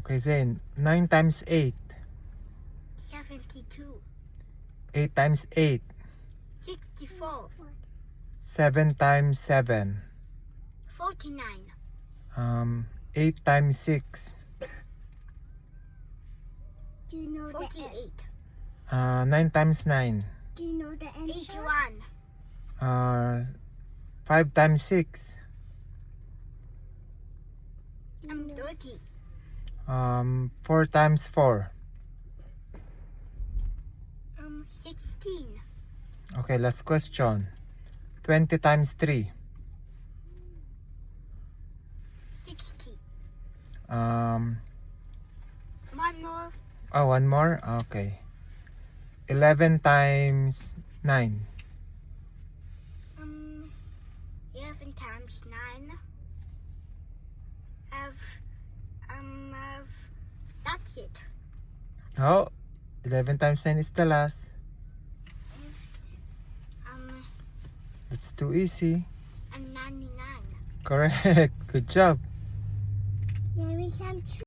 Okay, Zane. 9 times 8. 72. 8 times 8. 64. 7 times 7. 49. 8 times 6. Do you know 48. 9 times 9. Do you know the answer? 81. 5 times 6. 30. 4 times 4. 16. Okay, last question. 20 times 3. 60. Um, One more. oh, one more? Okay. 11 times 9. 11 times 9. That's it. Oh, 11 times 9 is the last. It's too easy. And 99. Correct. Good job. There is some